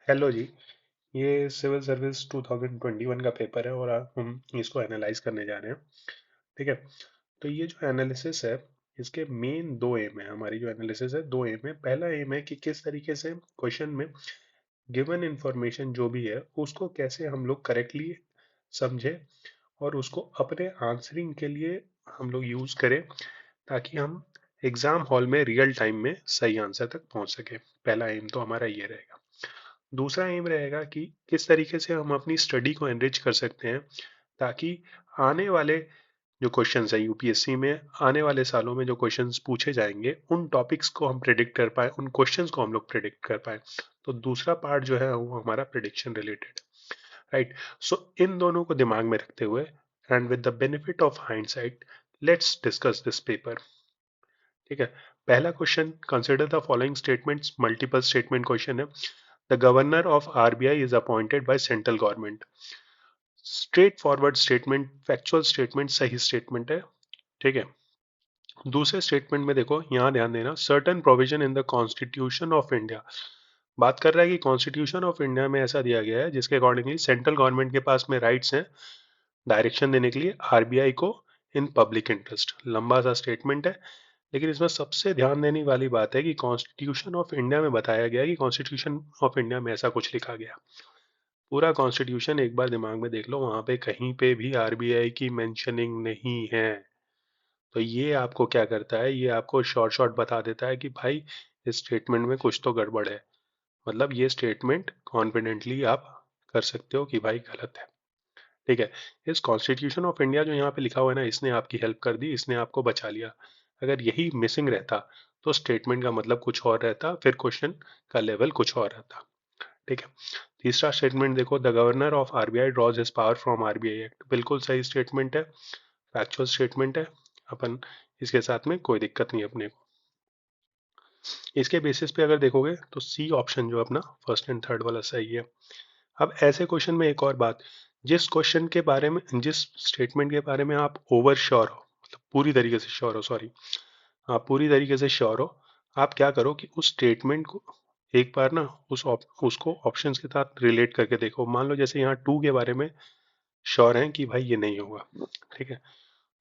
Hello जी। ये civil service 2021 का paper है और हम इसको एनालाइज करने जा रहे हैं। ठीक है। तो ये जो एनालिसिस है, इसके मेन दो एम है। हमारी जो एनालिसिस है, दो एम है। पहला एम है कि किस तरीके से क्वेश्चन में गिवन इंफॉर्मेशन जो भी है उसको कैसे हम लोग करेक्टली समझे और उसको अपने आंसरिंग के लिए हम लोग यूज करें, ताकि हम एग्जाम हॉल में रियल टाइम में सही आंसर तक पहुंच सके। पहला एम तो हमारा ये रहेगा। दूसरा एम रहेगा कि किस तरीके से हम अपनी स्टडी को एनरिच कर सकते हैं, ताकि आने वाले जो क्वेश्चंस है यूपीएससी में, आने वाले सालों में जो क्वेश्चंस पूछे जाएंगे उन टॉपिक्स को हम प्रिडिक्ट कर पाए, उन क्वेश्चंस को हम लोग प्रिडिक्ट कर पाए। तो दूसरा पार्ट जो है वो हमारा प्रिडिक्शन रिलेटेड, राइट। सो इन दोनों को दिमाग में रखते हुए and with the benefit of hindsight, let's discuss this paper. ठीक है। पहला question, consider the following statements, multiple statement question है। The governor of RBI is appointed by central government. Straight forward statement, factual statement, सही statement है। ठीक है। दूसरे statement में देखो, यहां ध्यान देना, certain provision in the constitution of India. बात कर रहा है कि कॉन्स्टिट्यूशन ऑफ इंडिया में ऐसा दिया गया है जिसके अकॉर्डिंगली सेंट्रल गवर्नमेंट के पास में राइट्स हैं डायरेक्शन देने के लिए आरबीआई को इन पब्लिक इंटरेस्ट। लंबा सा स्टेटमेंट है, लेकिन इसमें सबसे ध्यान देने वाली बात है कि कॉन्स्टिट्यूशन ऑफ इंडिया में बताया गया है कि कॉन्स्टिट्यूशन ऑफ इंडिया में ऐसा कुछ लिखा गया। पूरा कॉन्स्टिट्यूशन एक बार दिमाग में देख लो, वहां पे कहीं पे भी आरबीआई की मेंशनिंग नहीं है। तो ये आपको क्या करता है, ये आपको शॉर्ट शॉर्ट बता देता है कि भाई इस स्टेटमेंट में कुछ तो गड़बड़ है। मतलब ये स्टेटमेंट कॉन्फिडेंटली आप कर सकते हो कि भाई गलत है। ठीक है। इस कॉन्स्टिट्यूशन ऑफ इंडिया जो यहाँ पे लिखा हुआ है ना, इसने आपकी हेल्प कर दी, इसने आपको बचा लिया। अगर यही मिसिंग रहता तो स्टेटमेंट का मतलब कुछ और रहता, फिर क्वेश्चन का लेवल कुछ और रहता। ठीक है। तीसरा स्टेटमेंट देखो, the governor of RBI draws his power from RBI act. बिल्कुल सही स्टेटमेंट है, फैक्चुअल स्टेटमेंट है। अपन इसके साथ में कोई दिक्कत नहीं अपने को। इसके बेसिस पे अगर देखोगे तो सी ऑप्शन जो अपना फर्स्ट एंड थर्ड वाला सही है। अब ऐसे क्वेश्चन में एक और बात, जिस क्वेश्चन के बारे में, जिस स्टेटमेंट के बारे में आप ओवर श्योर हो, मतलब पूरी तरीके से श्योर हो, सॉरी, आप पूरी तरीके से श्योर हो, आप क्या करो कि उस स्टेटमेंट को एक बार ना उसको ऑप्शंस के साथ रिलेट करके देखो। मान लो जैसे यहाँ टू के बारे में श्योर हैं कि भाई ये नहीं होगा। ठीक है।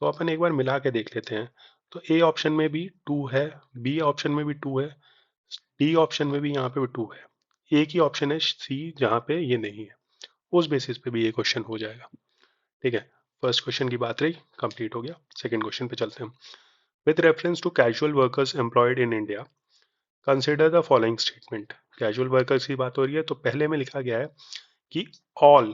तो अपन एक बार मिला के देख लेते हैं। तो ए ऑप्शन में भी टू है, बी ऑप्शन में भी टू है, डी ऑप्शन में भी यहाँ पे भी टू है, एक ही ऑप्शन है सी जहाँ पे ये नहीं है। उस बेसिस पे भी ये क्वेश्चन हो जाएगा। ठीक है। फर्स्ट क्वेश्चन की बात रही, कंप्लीट हो गया। सेकंड क्वेश्चन पे चलते हैं। With reference to casual workers employed in India, consider the following statement. Casual workers की बात हो रही है, तो पहले में लिखा गया है कि all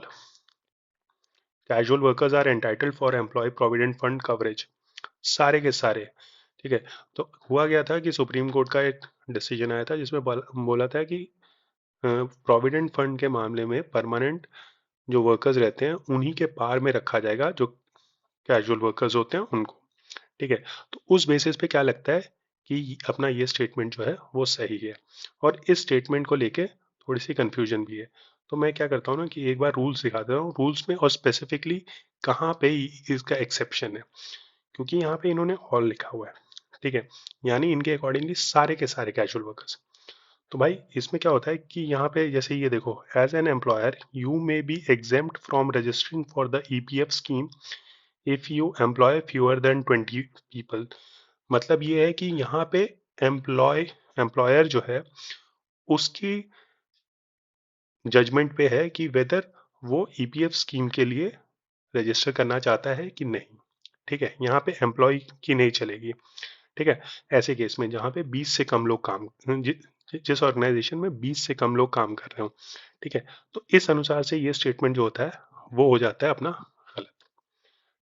casual workers are entitled for employ provident fund coverage. सारे के सारे। ठीक है। तो हुआ गया था कि सुप्रीम कोर्ट का एक डिसीजन आया था जिसमें बोला था कि प्रोविडेंट फंड के मामले में परमानेंट जो वर्कर्स रहते हैं उन्हीं के पार में रखा जाएगा जो कैजुअल वर्कर्स होते हैं उनको। ठीक है। तो उस बेसिस पे क्या लगता है कि अपना ये स्टेटमेंट जो है वो सही है। और इस स्टेटमेंट को लेके थोड़ी सी कंफ्यूजन भी है। तो मैं क्या करता हूँ ना कि एक बार रूल्स दिखा देता हूँ, रूल्स में और स्पेसिफिकली कहाँ पे इसका एक्सेप्शन है, क्योंकि यहाँ पे इन्होंने ऑल लिखा हुआ है। ठीक है। यानी इनके अकॉर्डिंगली सारे के सारे कैजुअल वर्कर्स। तो भाई इसमें क्या होता है कि यहाँ पे जैसे ये देखो, as an employer you may be exempt from registering for the EPF scheme if you employ fewer than 20 people. मतलब ये है कि यहाँ पे एम्प्लॉयर जो है उसकी जजमेंट पे है कि वेदर वो ईपीएफ स्कीम के लिए रजिस्टर करना चाहता है कि नहीं। ठीक है। यहाँ पे एम्प्लॉय की नहीं चलेगी। ठीक है। ऐसे केस में जहाँ पे 20 से कम लोग काम, जिस ऑर्गेनाइजेशन में 20 से कम लोग काम कर रहे हो। ठीक है। तो इस अनुसार से ये स्टेटमेंट जो होता है वो हो जाता है अपना गलत।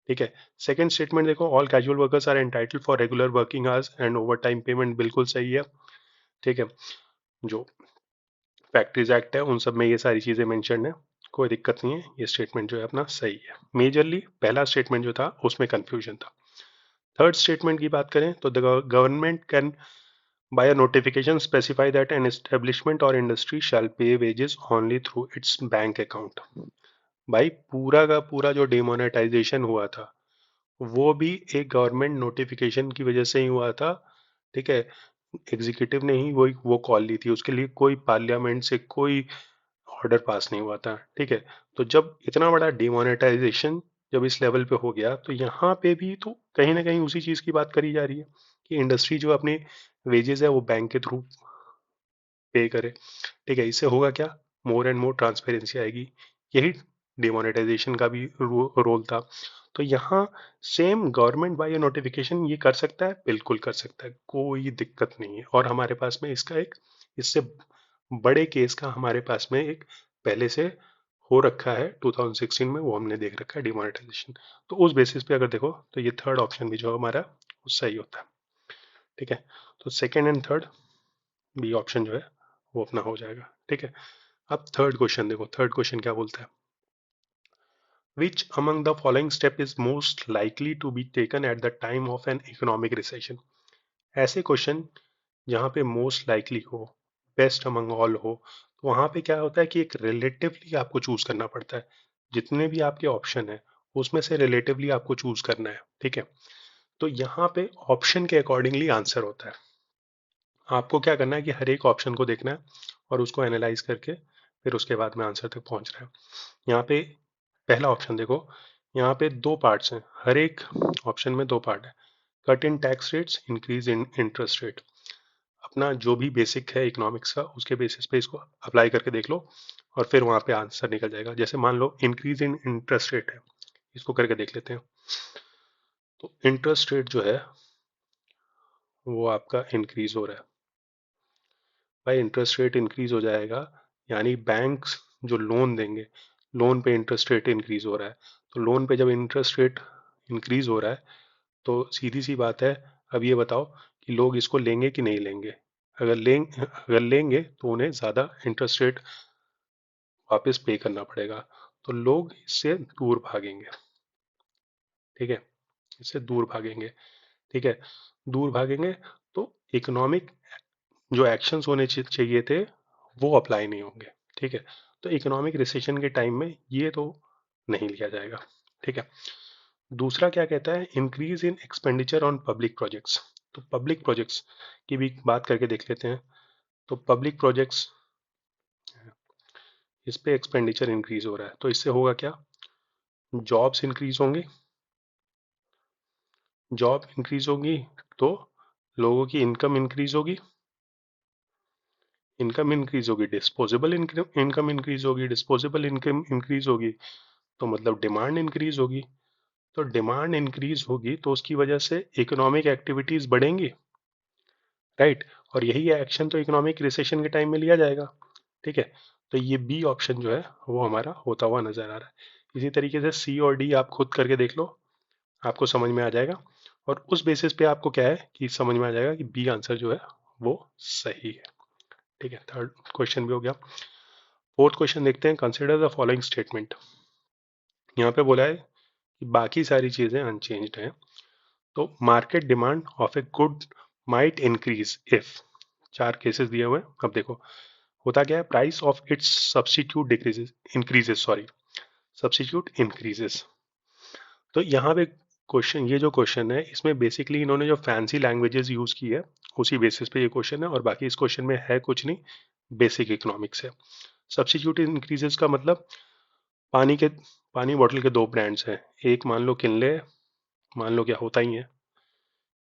ठीक है। सेकंड स्टेटमेंट देखो, all casual workers are entitled for regular working hours and overtime payment. बिल्कुल सही है। ठीक है। जो फैक्ट्रीज एक्ट है उन सब में ये सारी चीजें मेंशन है, कोई दिक्कत नहीं है। ये स्टेटमेंट जो है अपना सही है। मेजरली पहला स्टेटमेंट जो था उसमें कंफ्यूजन था। थर्ड स्टेटमेंट की बात करें तो the government can by a notification specify that an establishment or industry shall pay wages only through its bank account। भाई पूरा का पूरा जो डिमोनेटाइजेशन हुआ था वो भी एक गवर्नमेंट नोटिफिकेशन की वजह से ही हुआ था। ठीक है। एग्जीक्यूटिव ने ही वो कॉल ली थी, उसके लिए कोई पार्लियामेंट से कोई ऑर्डर पास नहीं हुआ था, ठीक है। तो जब इतना बड़ा डिमोनेटाइजेशन जब इस लेवल पे हो गया, तो यहाँ पे भी तो कहीं ना कहीं उसी चीज़ की बात करी जा रही है कि इंडस्ट्री जो अपनी वेजेस है वो बैंक के थ्रू पे करे, ठीक है। इससे होगा क्या, मोर एंड मोर ट्रांसपेरेंसी आएगी। यही डिमोनेटाइजेशन का भी रोल था। तो यहाँ सेम गवर्नमेंट बाय नोटिफिकेशन ये कर सकता है, बिल्कुल कर सकता है, कोई दिक्कत नहीं है। और हमारे पास में इसका एक इससे बड़े केस का हमारे पास में एक पहले से हो रखा है 2016 में, वो हमने देख रखा है डिमोनेटाइजेशन। तो उस बेसिस पे अगर देखो तो ये थर्ड ऑप्शन भी जो हमारा वो सही होता है, ठीक है। तो second and third B option जो है वो अपना हो जाएगा, ठीक है। अब थर्ड क्वेश्चन देखो, थर्ड क्वेश्चन क्या बोलता है, which among the following step is most likely to be taken at the time of an economic recession. ऐसे क्वेश्चन जहाँ पे मोस्ट लाइकली हो, बेस्ट अमंग ऑल हो, तो वहाँ पे क्या होता है कि एक रिलेटिवली आपको चूज करना पड़ता है। जितने भी आपके ऑप्शन है उसमें से रिलेटिवली आपको चूज करना है, ठीक है। तो यहाँ पे ऑप्शन के अकॉर्डिंगली आंसर होता है। आपको क्या करना है कि हर एक ऑप्शन को देखना है और उसको एनालाइज करके फिर उसके बाद में आंसर तक पहुंचना है। यहाँ पे पहला ऑप्शन देखो, यहाँ पे दो पार्ट्स हैं, हर एक ऑप्शन में दो पार्ट है। Cut in tax rates, increase in interest rate. अपना जो भी बेसिक है इकोनॉमिक्स का उसके बेसिस पे इसको अप्लाई करके देख लो और फिर वहाँ पे आंसर निकल जाएगा। जैसे मान लो इंक्रीज इन इंटरेस्ट रेट है, इसको करके देख लेते हैं। तो इंटरेस्ट रेट जो है वो आपका इंक्रीज हो रहा है। भाई इंटरेस्ट रेट इंक्रीज हो जाएगा यानी बैंक्स जो लोन देंगे, लोन पे इंटरेस्ट रेट इंक्रीज हो रहा है। तो लोन पे जब इंटरेस्ट रेट इंक्रीज हो रहा है तो सीधी सी बात है, अब ये बताओ कि लोग इसको लेंगे कि नहीं लेंगे। अगर लेंगे तो उन्हें ज़्यादा इंटरेस्ट रेट वापस पे करना पड़ेगा, तो लोग इससे दूर भागेंगे, ठीक है। इससे दूर भागेंगे, ठीक है। दूर भागेंगे तो इकोनॉमिक जो एक्शंस होने चाहिए थे वो अप्लाई नहीं होंगे, ठीक है। तो इकोनॉमिक रिसेशन के टाइम में ये तो नहीं लिया जाएगा, ठीक है। दूसरा क्या कहता है, increase in expenditure on public projects. तो पब्लिक प्रोजेक्ट्स की भी बात करके देख लेते हैं। तो पब्लिक प्रोजेक्ट्स इस पे एक्सपेंडिचर इंक्रीज हो रहा है, तो इससे होगा क्या, जॉब्स इंक्रीज होंगी। जॉब इंक्रीज होगी तो लोगों की इनकम इंक्रीज होगी। इनकम इंक्रीज होगी, डिस्पोजेबल इनकम इंक्रीज होगी। डिस्पोजेबल इनकम इंक्रीज होगी तो मतलब डिमांड इंक्रीज होगी। तो डिमांड इंक्रीज होगी तो उसकी वजह से इकोनॉमिक एक्टिविटीज बढ़ेंगी, राइट। और यही एक्शन तो इकोनॉमिक रिसेशन के टाइम में लिया जाएगा, ठीक है। तो ये बी ऑप्शन जो है वो हमारा होता हुआ नजर आ रहा है। इसी तरीके से सी और डी आप खुद करके देख लो, आपको समझ में आ जाएगा। और उस बेसिस पे आपको क्या है कि समझ में आ जाएगा कि बी आंसर जो है वो सही है, ठीक है। थर्ड क्वेश्चन भी हो गया। फोर्थ क्वेश्चन देखते हैं, कंसिडर द फॉलोइंग स्टेटमेंट। यहाँ पे बोला है कि बाकी सारी चीजें अनचेंज्ड हैं। तो market demand of a good might increase if, चार केसेस दिए हुए हैं। अब देखो होता क्या है, price of its substitute decreases increases, sorry, substitute increases. तो यहाँ पे क्वेश्चन, ये जो क्वेश्चन है इसमें बेसिकली इन्होंने जो फैंसी लैंग्वेजेस यूज की है उसी बेसिस पे ये क्वेश्चन है, और बाकी इस क्वेश्चन में है कुछ नहीं, बेसिक इकोनॉमिक्स है। सब्स्टिट्यूट इंक्रीजेस का मतलब पानी के पानी बॉटल के दो ब्रांड्स हैं, एक मान लो किनले, मान लो क्या होता ही है,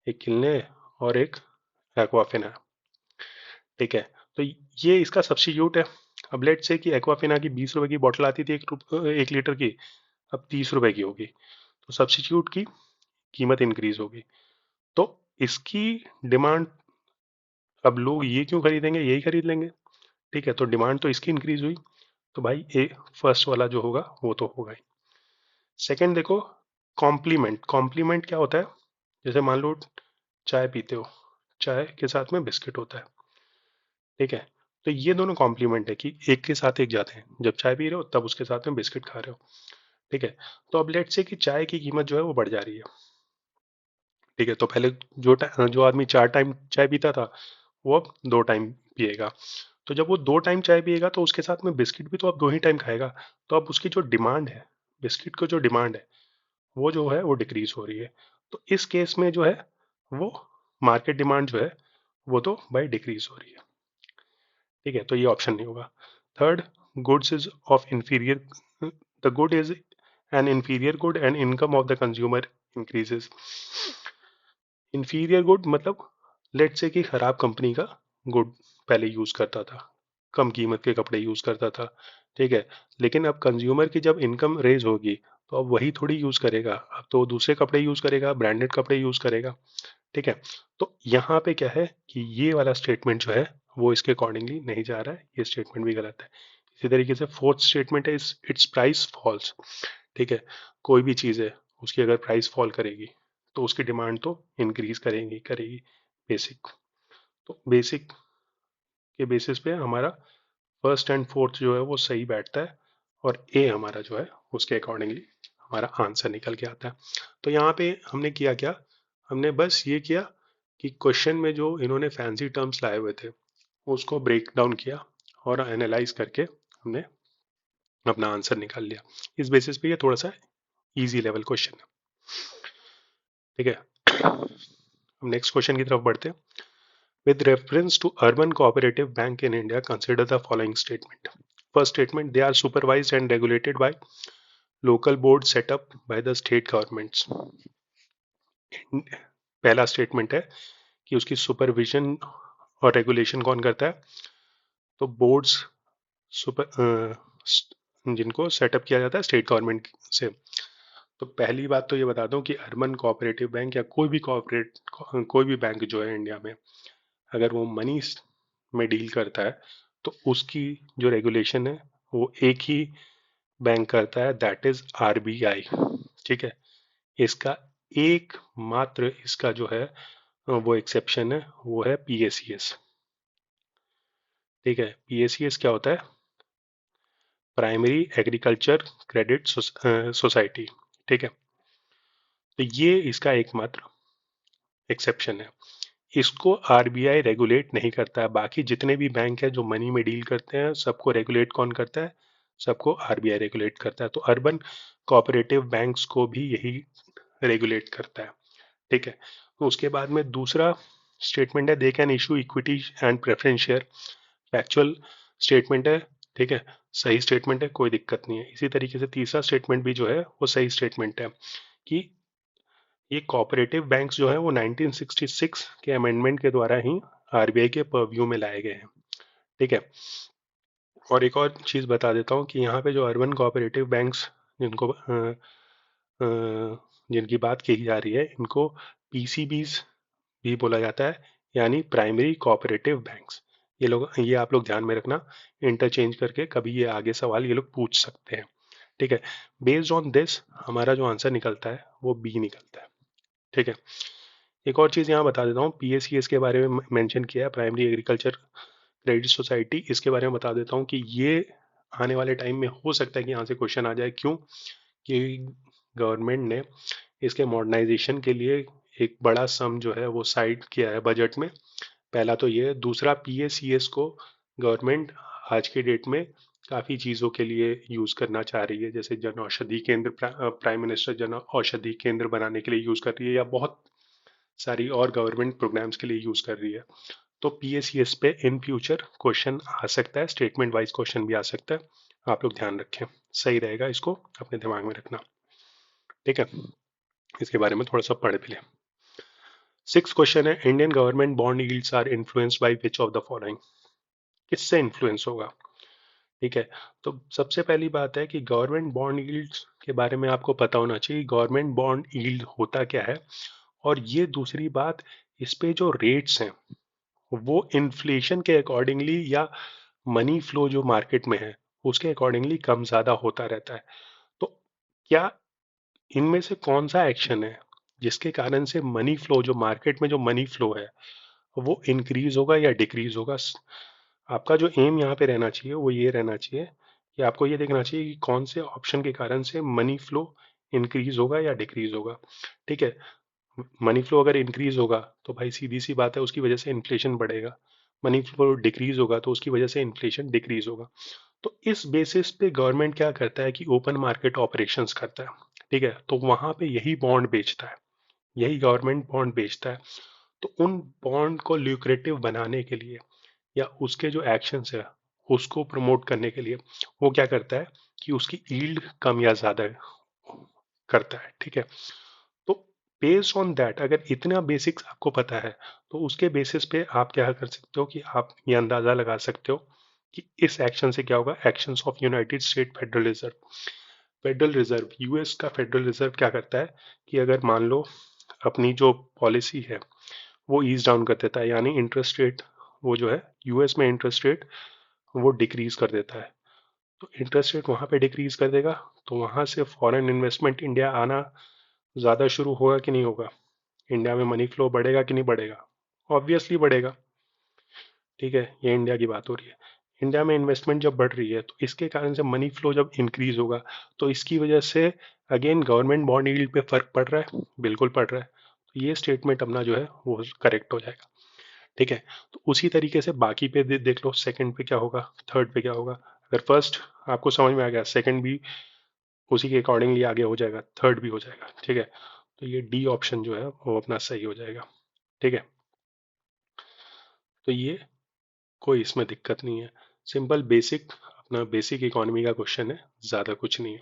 एक किनले और एक एक्वाफिना, ठीक है। तो ये इसका सब्स्टिट्यूट है। अब लेट से कि एक्वाफिना की 20 रुपए की बॉटल आती थी 1 लीटर की, अब 30 रुपए की होगी, तो सब्स्टिट्यूट की कीमत इंक्रीज होगी। तो इसकी डिमांड, अब लोग ये क्यों खरीदेंगे, यही खरीद लेंगे, ठीक है। तो डिमांड तो इसकी इंक्रीज हुई, तो भाई ए फर्स्ट वाला जो होगा वो तो होगा ही। सेकंड देखो, कॉम्प्लीमेंट। कॉम्प्लीमेंट क्या होता है, जैसे मान लो चाय पीते हो, चाय के साथ में बिस्किट होता है, ठीक है। तो ये दोनों कॉम्प्लीमेंट है कि एक के साथ एक जाते हैं, जब चाय पी रहे हो तब उसके साथ में बिस्किट खा रहे हो, ठीक है। तो अब लेट से कि चाय की कीमत जो है वो बढ़ जा रही है, ठीक है। तो पहले जो आदमी 4 टाइम चाय पीता था वो अब 2 टाइम पिएगा। तो जब वो 2 टाइम चाय पिएगा तो उसके साथ में बिस्किट भी तो अब 2 ही टाइम खाएगा। तो अब उसकी जो डिमांड है, बिस्किट की जो डिमांड है वो जो है वो डिक्रीज हो रही है। तो इस केस में जो है वो मार्केट डिमांड जो है वो तो भाई डिक्रीज हो रही है, ठीक है। तो ये ऑप्शन नहीं होगा। Third, goods is of inferior, the good is an inferior good and income of the consumer increases. Inferior good मतलब लेट से कि खराब कंपनी का गुड पहले यूज करता था, कम कीमत के कपड़े यूज करता था, ठीक है, लेकिन अब कंज्यूमर की जब इनकम रेज होगी तो अब वही थोड़ी यूज करेगा, अब तो दूसरे कपड़े यूज करेगा, ब्रांडेड कपड़े यूज करेगा, ठीक है। तो यहाँ पे क्या है कि ये वाला स्टेटमेंट जो है वो इसके अकॉर्डिंगली नहीं जा रहा है, ये स्टेटमेंट भी गलत है। इसी तरीके से फोर्थ स्टेटमेंट है इट्स प्राइस फॉल्स, ठीक है, कोई भी चीज़ है उसकी अगर प्राइस फॉल करेगी तो उसकी डिमांड तो इंक्रीज करेगी करेगी। बेसिक, तो बेसिक के बेसिस पे हमारा फर्स्ट एंड फोर्थ जो है वो सही बैठता है, और ए हमारा जो है उसके अकॉर्डिंगली हमारा आंसर निकल के आता है। तो यहाँ पे हमने किया क्या, हमने बस ये किया कि क्वेश्चन में जो इन्होंने फैंसी टर्म्स लाए हुए थे उसको ब्रेक डाउन किया और एनालाइज करके हमने अपना आंसर निकाल लिया। इस बेसिस पे ये थोड़ा सा इजी लेवल क्वेश्चन है, ठीक है। हम नेक्स्ट क्वेश्चन की तरफ बढ़ते हैं। With reference to urban cooperative bank in India, consider the following statement. First statement, they are supervised and regulated by local boards set up by the state governments. पहला statement है कि उसकी supervision और regulation कौन करता है, तो boards super जिनको सेटअप किया जाता है स्टेट गवर्नमेंट से। तो पहली बात तो ये बता दूं कि अर्बन कोऑपरेटिव बैंक या कोई भी बैंक जो है इंडिया में, अगर वो मनी में डील करता है तो उसकी जो रेगुलेशन है वो एक ही बैंक करता है, दैट इज आरबीआई, ठीक है। इसका एक मात्र इसका जो है वो एक्सेप्शन है, वो है पीएसीएस, ठीक है। पीएसीएस क्या होता है, प्राइमरी एग्रीकल्चर क्रेडिट सोसाइटी, ठीक है। तो ये इसका एकमात्र एक्सेप्शन है, इसको आरबीआई रेगुलेट नहीं करता है। बाकी जितने भी बैंक हैं जो मनी में डील करते हैं सबको रेगुलेट कौन करता है, सबको आरबीआई रेगुलेट करता है। तो अर्बन कोऑपरेटिव बैंक्स को भी यही रेगुलेट करता है, ठीक है। तो उसके बाद में दूसरा स्टेटमेंट है, they can issue equity and preference share, factual statement है, ठीक है, सही स्टेटमेंट है, कोई दिक्कत नहीं है। इसी तरीके से तीसरा स्टेटमेंट भी जो है वो सही स्टेटमेंट है कि ये कोऑपरेटिव बैंक्स जो है वो 1966 के अमेंडमेंट के द्वारा ही आरबीआई के परव्यू में लाए गए हैं, ठीक है। और एक और चीज़ बता देता हूँ कि यहाँ पे जो अर्बन कोऑपरेटिव बैंक्स जिनको जिनकी बात की जा रही है इनको पीसीबीज भी बोला जाता है, यानी प्राइमरी कोऑपरेटिव बैंक्स। ये आप लोग ध्यान में रखना, इंटरचेंज करके कभी ये आगे सवाल ये लोग पूछ सकते हैं, ठीक है। बेस्ड ऑन दिस हमारा जो आंसर निकलता है वो बी निकलता है, ठीक है। एक और चीज़ यहाँ बता देता हूँ, पीएसीएस के बारे में मेंशन किया है, प्राइमरी एग्रीकल्चर क्रेडिट सोसाइटी, इसके बारे में बता देता हूँ कि ये आने वाले टाइम में हो सकता है कि यहाँ से क्वेश्चन आ जाए। क्यों कि गवर्नमेंट ने इसके मॉडर्नाइजेशन के लिए एक बड़ा सम जो है वो साइड किया है बजट में। पहला तो ये, दूसरा पीएसीएस को गवर्नमेंट आज के डेट में काफ़ी चीज़ों के लिए यूज़ करना चाह रही है, जैसे जन औषधि केंद्र, प्राइम मिनिस्टर जन औषधि केंद्र बनाने के लिए यूज़ कर रही है, या बहुत सारी और गवर्नमेंट प्रोग्राम्स के लिए यूज़ कर रही है। तो पीएसीएस पे इन फ्यूचर क्वेश्चन आ सकता है, स्टेटमेंट वाइज क्वेश्चन भी आ सकता है, आप लोग ध्यान रखें, सही रहेगा इसको अपने दिमाग में रखना, ठीक है। इसके बारे में थोड़ा सा पढ़ भी लें। सिक्स क्वेश्चन है, Indian government bond yields are influenced by which of the following, किससे इन्फ्लुएंस होगा, ठीक है। तो सबसे पहली बात है कि गवर्नमेंट बॉन्ड यील्ड्स के बारे में आपको पता होना चाहिए, गवर्नमेंट बॉन्ड यील्ड होता क्या है। और ये दूसरी बात, इस पे जो रेट्स हैं वो इन्फ्लेशन के अकॉर्डिंगली या मनी फ्लो जो मार्केट में है उसके अकॉर्डिंगली कम ज़्यादा होता रहता है। तो क्या इनमें से कौन सा एक्शन है जिसके कारण से मनी फ्लो, जो मार्केट में जो मनी फ्लो है वो इंक्रीज होगा या डिक्रीज होगा। आपका जो एम यहाँ पे रहना चाहिए वो ये रहना चाहिए कि आपको ये देखना चाहिए कि कौन से ऑप्शन के कारण से मनी फ्लो इंक्रीज होगा या डिक्रीज होगा, ठीक है। मनी फ्लो अगर इंक्रीज होगा तो भाई सीधी सी बात है उसकी वजह से इन्फ्लेशन बढ़ेगा, मनी फ्लो डिक्रीज होगा तो उसकी वजह से इन्फ्लेशन डिक्रीज होगा। तो इस बेसिस पे गवर्नमेंट क्या करता है कि ओपन मार्केट ऑपरेशंस करता है, ठीक है। तो वहां पे यही बॉन्ड बेचता है, यही गवर्नमेंट बॉन्ड बेचता है। तो उन बॉन्ड को ल्यूक्रेटिव बनाने के लिए या उसके जो एक्शंस है उसको प्रमोट करने के लिए वो क्या करता है कि उसकी यील्ड कम या ज़्यादा करता है, ठीक है। तो बेस्ड ऑन दैट, अगर इतना बेसिक्स आपको पता है तो उसके बेसिस पे आप क्या कर सकते हो कि आप ये अंदाज़ा लगा सकते हो कि इस एक्शन से क्या होगा। Actions of United state federal reserve, federal reserve US का फेडरल रिजर्व क्या करता है कि अगर मान लो अपनी जो पॉलिसी है वो ईज डाउन कर देता है, यानी इंटरेस्ट रेट, वो जो है यूएस में इंटरेस्ट रेट वो डिक्रीज कर देता है, तो इंटरेस्ट रेट वहाँ पे डिक्रीज कर देगा, तो वहाँ से फॉरेन इन्वेस्टमेंट इंडिया आना ज़्यादा शुरू होगा कि नहीं होगा। इंडिया में मनी फ्लो बढ़ेगा कि नहीं बढ़ेगा, ऑब्वियसली बढ़ेगा, ठीक है। ये इंडिया की बात हो रही है। इंडिया में इन्वेस्टमेंट जब बढ़ रही है तो इसके कारण से मनी फ्लो जब इंक्रीज होगा तो इसकी वजह से अगेन गवर्नमेंट बॉन्ड यील्ड पे फर्क पड़ रहा है, बिल्कुल पड़ रहा है। तो ये स्टेटमेंट अपना जो है वो करेक्ट हो जाएगा, ठीक है। तो उसी तरीके से बाकी पे देख लो, सेकंड पे क्या होगा, थर्ड पे क्या होगा। अगर फर्स्ट आपको समझ में आ गया, सेकंड भी उसी के अकॉर्डिंगली आगे हो जाएगा, थर्ड भी हो जाएगा, ठीक है। तो ये डी ऑप्शन जो है वो अपना सही हो जाएगा, ठीक है। तो ये कोई इसमें दिक्कत नहीं है, सिंपल बेसिक अपना बेसिक इकोनॉमी का क्वेश्चन है, ज़्यादा कुछ नहीं है।